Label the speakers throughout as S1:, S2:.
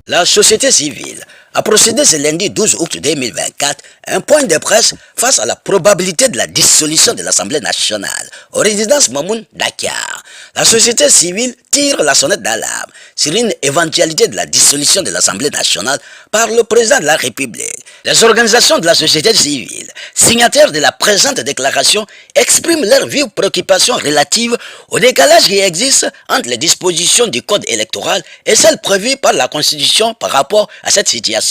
S1: La société civile a procédé ce lundi 12 août 2024 à un point de presse face à la probabilité de la dissolution de l'Assemblée nationale aux résidences Mamoun Dakar. La société civile tire la sonnette d'alarme sur une éventualité de la dissolution de l'Assemblée nationale par le président de la République. Les organisations de la société civile, signataires de la présente déclaration, expriment leurs vives préoccupations relatives au décalage qui existe entre les dispositions du code électoral et celles prévues par la Constitution par rapport à cette situation.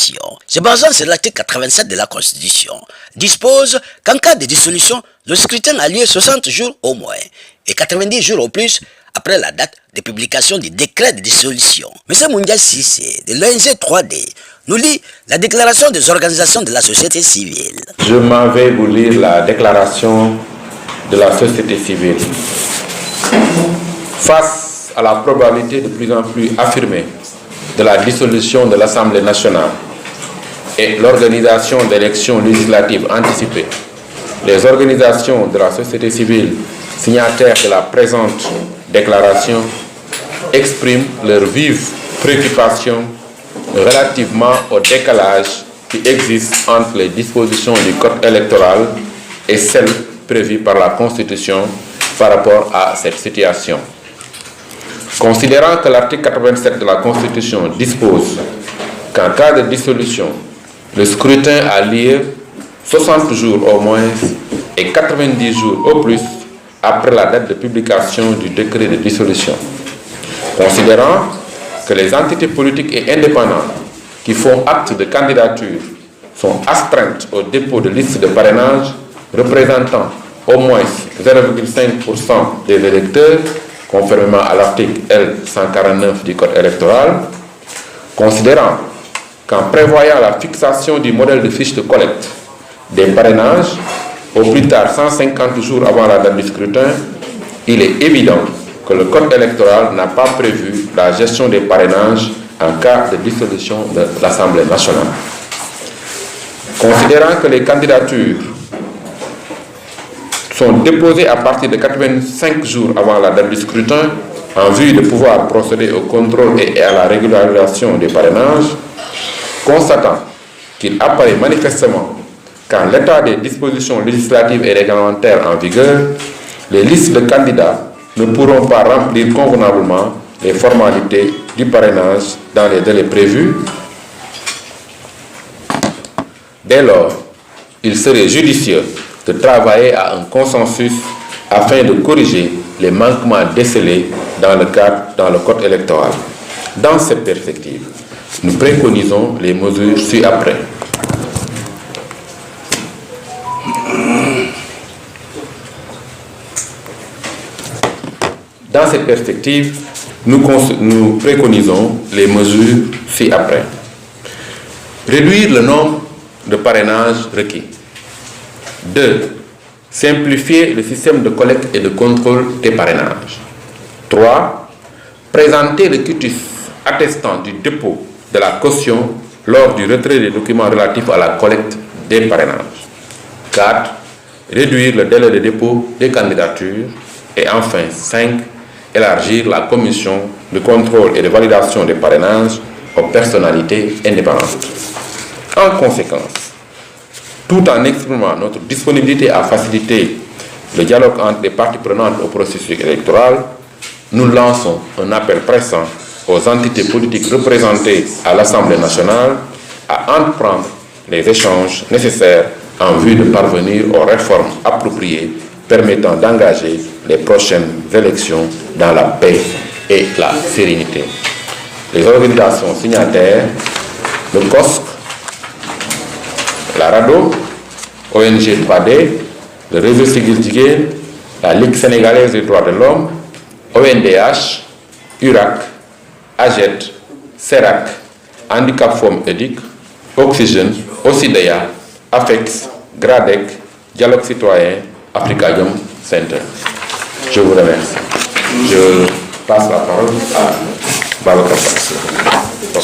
S1: Se basant sur l'article 87 de la Constitution, dispose qu'en cas de dissolution, le scrutin a lieu 60 jours au moins et 90 jours au plus après la date de publication du décret de dissolution. M. Moundia Sissé, de l'ONG 3D, nous lit la déclaration des organisations de la société civile.
S2: Je m'en vais vous lire la déclaration de la société civile. Face à la probabilité de plus en plus affirmée de la dissolution de l'Assemblée nationale et l'organisation d'élections législatives anticipées, les organisations de la société civile signataires de la présente déclaration expriment leurs vives préoccupations relativement au décalage qui existe entre les dispositions du code électoral et celles prévues par la Constitution par rapport à cette situation. Considérant que l'article 87 de la Constitution dispose qu'en cas de dissolution, le scrutin a lieu 60 jours au moins et 90 jours au plus après la date de publication du décret de dissolution. Considérant que les entités politiques et indépendantes qui font acte de candidature sont astreintes au dépôt de listes de parrainage représentant au moins 0,5% des électeurs, conformément à l'article L149 du Code électoral, considérant qu'en prévoyant la fixation du modèle de fiche de collecte des parrainages au plus tard 150 jours avant la date du scrutin, il est évident que le Code électoral n'a pas prévu la gestion des parrainages en cas de dissolution de l'Assemblée nationale. Considérant que les candidatures sont déposées à partir de 85 jours avant la date du scrutin en vue de pouvoir procéder au contrôle et à la régularisation des parrainages, constatant qu'il apparaît manifestement qu'en l'état des dispositions législatives et réglementaires en vigueur, les listes de candidats ne pourront pas remplir convenablement les formalités du parrainage dans les délais prévus. Dès lors, il serait judicieux de travailler à un consensus afin de corriger les manquements décelés dans le code électoral. Dans cette perspective, nous préconisons les mesures ci-après. Dans cette perspective, nous préconisons les mesures ci-après. Réduire le nombre de parrainages requis. 2. Simplifier le système de collecte et de contrôle des parrainages. 3. Présenter le quitus attestant du dépôt de la caution lors du retrait des documents relatifs à la collecte des parrainages. 4. Réduire le délai de dépôt des candidatures. Et enfin, 5. Élargir la commission de contrôle et de validation des parrainages aux personnalités indépendantes. En conséquence, tout en exprimant notre disponibilité à faciliter le dialogue entre les parties prenantes au processus électoral, nous lançons un appel pressant aux entités politiques représentées à l'Assemblée nationale à entreprendre les échanges nécessaires en vue de parvenir aux réformes appropriées permettant d'engager les prochaines élections dans la paix et la sérénité. Les organisations signataires, le COSC, la RADO, ONG 3D, le Réseau Siggil Jigéen, la Ligue sénégalaise des droits de l'homme, ONDH, URAC, AGET, CERAC, Handicap Femme EDIC, Oxygène, OCDEA, AFEX, GRADEC, Dialogue Citoyen, Afrikajom Center. Je vous remercie. Je passe la parole à Babacar Ba.